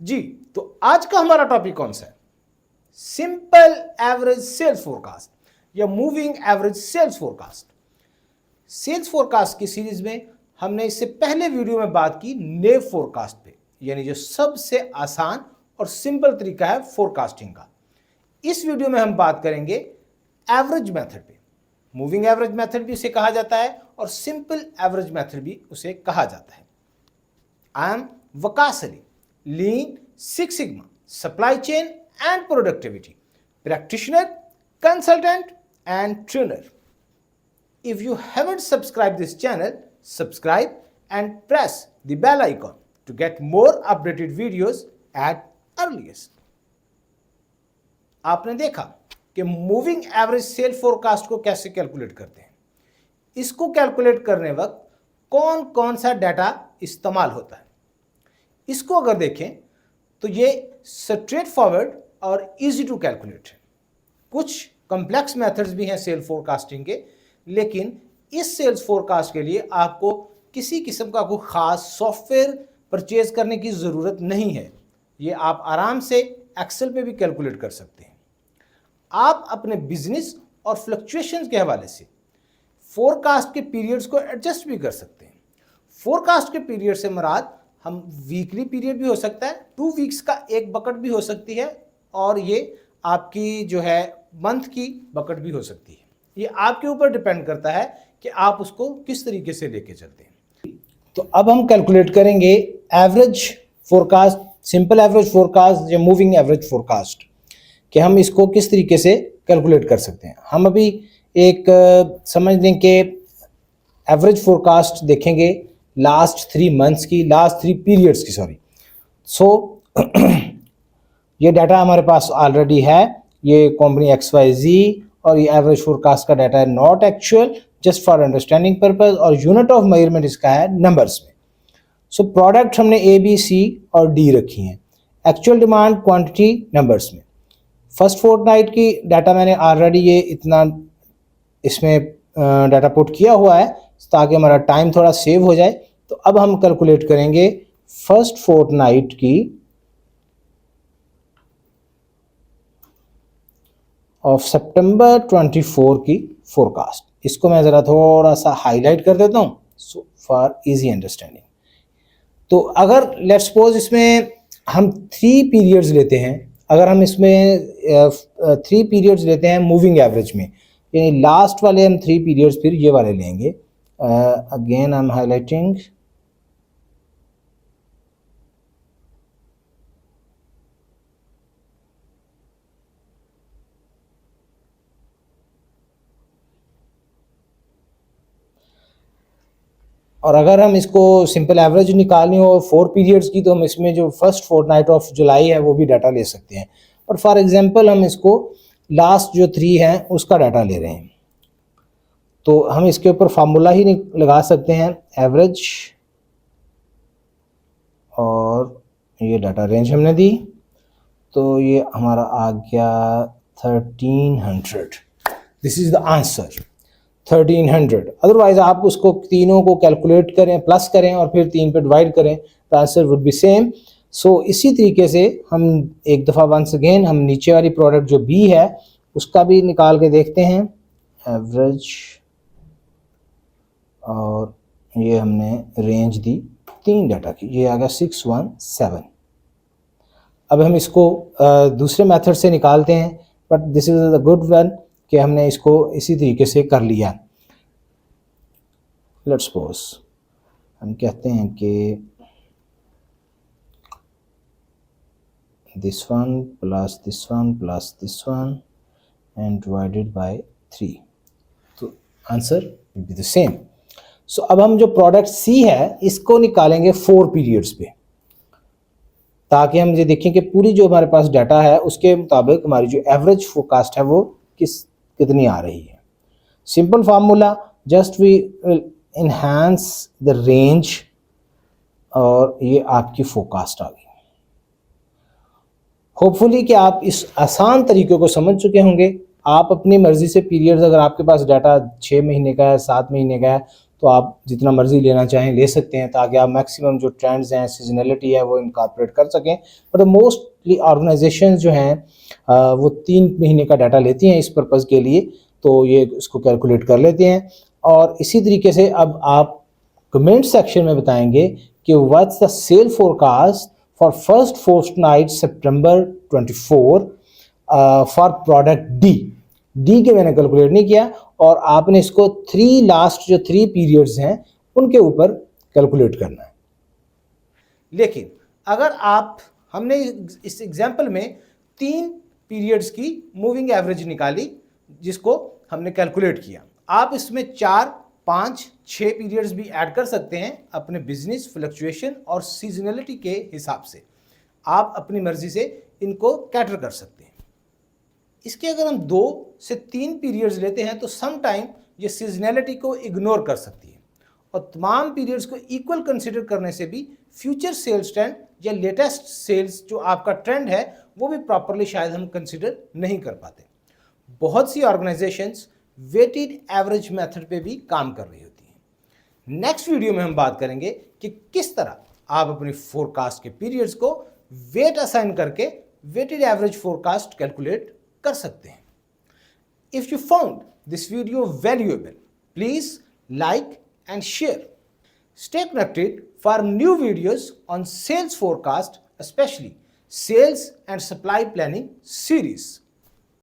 जी, तो आज का हमारा टॉपिक कौन सा है? सिंपल एवरेज सेल्स फोरकास्ट या moving average sales forecast. Sales forecast की सीरीज में हमने इससे पहले वीडियो में बात की नेव फोरकास्ट पे, यानी जो सबसे आसान और सिंपल तरीका है फोरकास्टिंग का। इस वीडियो में हम बात करेंगे एवरेज मेथड पे। मूविंग एवरेज मेथड भी उसे कहा जाता है और सिंपल एवरेज मेथड भी उसे कहा जाता है। I am Waqas Ali, lean six sigma supply chain and productivity practitioner, consultant and trainer. If you haven't subscribed this channel, subscribe and press the bell icon to get more updated videos at earliest. आपने देखा कि moving average cell forecast को कैसे calculate करते हैं। इसको calculate करने वक्त कौन कौन सा डाटा इस्तेमाल होता है। इसको अगर देखें तो ये स्ट्रेट फॉरवर्ड और इजी टू कैलकुलेट है। कुछ कॉम्प्लेक्स मेथड्स भी हैं सेल फोरकास्टिंग के, लेकिन इस सेल्स फोरकास्ट के लिए आपको किसी किस्म का कोई ख़ास सॉफ्टवेयर परचेज करने की ज़रूरत नहीं है। ये आप आराम से एक्सेल पे भी कैलकुलेट कर सकते हैं। आप अपने बिजनेस और फ्लक्चुएशंस के हवाले से फोरकास्ट के पीरियड्स को एडजस्ट भी कर सकते हैं। फोरकास्ट के पीरियड से मुराद हम वीकली पीरियड भी हो सकता है, 2 वीक्स का एक बकेट भी हो सकती है, और ये आपकी जो है मंथ की बकेट भी हो सकती है। ये आपके ऊपर डिपेंड करता है कि आप उसको किस तरीके से लेके चलते हैं। तो अब हम कैलकुलेट करेंगे average forecast, simple average forecast या मूविंग एवरेज फोरकास्ट, कि हम इसको किस तरीके से कैलकुलेट कर सकते हैं। हम अभी एक समझ लें कि एवरेज फोरकास्ट देखेंगे लास्ट 3 मंथ्स की, लास्ट 3 पीरियड्स की, सॉरी। सो ये डाटा हमारे पास ऑलरेडी है। ये कंपनी XYZ और ये एवरेज फोरकास्ट का डाटा है, not actual, just for understanding purpose, और यूनिट ऑफ मेजरमेंट इसका है नंबर्स में। सो प्रोडक्ट हमने A, B, C और D रखी हैं। एक्चुअल डिमांड क्वांटिटी नंबर्स में। फर्स्ट फोर्टनाइट की डाटा मैंने ऑलरेडी ये इतना इसमें डाटा पुट किया हुआ है ताकि हमारा टाइम थोड़ा सेव हो जाए। तो अब हम कैलकुलेट करेंगे फर्स्ट फोर्टनाइट की ऑफ सितंबर 24 की फोरकास्ट। इसको मैं ज़रा थोड़ा सा हाईलाइट कर देता हूँ सो फॉर इजी अंडरस्टैंडिंग। तो अगर लेट्स सपोज इसमें हम 3 पीरियड्स लेते हैं, अगर हम इसमें 3 पीरियड्स लेते हैं मूविंग एवरेज में, यानी लास्ट वाले हम 3 पीरियड्स फिर ये वाले लेंगे। Again I am highlighting. और अगर हम इसको सिंपल एवरेज निकालनी हो 4 पीरियड्स की, तो हम इसमें जो फर्स्ट फोर्टनाइट ऑफ जुलाई है वो भी डाटा ले सकते हैं। और फॉर एग्जांपल हम इसको लास्ट जो 3 हैं उसका डाटा ले रहे हैं, तो हम इसके ऊपर फार्मूला ही लगा सकते हैं, एवरेज, और ये डाटा रेंज हमने दी, तो ये हमारा आ गया 1300। This is the answer, 1300। Otherwise आप उसको तीनों को कैलकुलेट करें, प्लस करें और फिर 3 पे डिवाइड करें, the answer would be same. So इसी तरीके से हम एक दफ़ा वंस अगेन हम नीचे वाली प्रोडक्ट जो B है उसका भी निकाल के देखते हैं, एवरेज, और ये हमने रेंज दी 3 डाटा की, ये आ गया 617। अब हम इसको दूसरे मेथड से निकालते हैं, but this is the good one कि हमने इसको इसी तरीके से कर लिया। लेट्स सपोज हम कहते हैं कि this one plus this one plus this one and divided by 3, तो answer will be the same. So अब हम जो प्रोडक्ट C है इसको निकालेंगे 4 पीरियड्स पे, ताकि हम ये देखें कि पूरी जो हमारे पास डाटा है उसके मुताबिक हमारी जो एवरेज फोरकास्ट है वो कितनी आ रही है। Simple formula, just we enhance the range, और ये आपकी फोरकास्ट आ गई। होपफुली कि आप इस आसान तरीके को समझ चुके होंगे। आप अपनी मर्जी से पीरियड्स, अगर आपके पास डाटा 6 महीने का है, 7 महीने का है, तो आप जितना मर्जी लेना चाहें ले सकते हैं, ताकि आप मैक्सिमम जो ट्रेंड्स हैं, सीजनलिटी है, वो इनकॉर्पोरेट कर सकें। बट मोस्टली ऑर्गेनाइजेशंस जो हैं वो 3 महीने का डाटा लेती हैं इस पर्पज़ के लिए, तो ये इसको कैलकुलेट कर लेते हैं। और इसी तरीके से अब आप कमेंट सेक्शन में बताएंगे कि what's the sale forecast for first fortnight September 24 for product D के मैंने कैलकुलेट नहीं किया, और आपने इसको 3 लास्ट जो 3 पीरियड्स हैं उनके ऊपर कैलकुलेट करना है। लेकिन अगर हमने इस एग्जाम्पल में 3 पीरियड्स की मूविंग एवरेज निकाली जिसको हमने कैलकुलेट किया, आप इसमें 4, 5, 6 पीरियड्स भी ऐड कर सकते हैं अपने बिजनेस फ्लक्चुएशन और सीजनलिटी के हिसाब से। आप अपनी मर्जी से इनको कैटर कर सकते हैं। इसके अगर हम 2 से 3 पीरियड्स लेते हैं तो सम टाइम ये सीजनलिटी को इग्नोर कर सकती है, और तमाम पीरियड्स को इक्वल कंसिडर करने से भी फ्यूचर सेल्स ट्रेंड या लेटेस्ट सेल्स जो आपका ट्रेंड है वो भी प्रॉपरली शायद हम कंसिडर नहीं कर पाते। बहुत सी ऑर्गेनाइजेशंस वेटेड एवरेज मेथड पे भी काम कर रही होती हैं। नेक्स्ट वीडियो में हम बात करेंगे कि किस तरह आप अपनी फोरकास्ट के पीरियड्स को वेट असाइन करके वेटेड एवरेज फोरकास्ट कैलकुलेट कर सकते हैं। If you found this video valuable, please like and share. Stay connected for new videos on sales forecast, especially sales and supply planning series.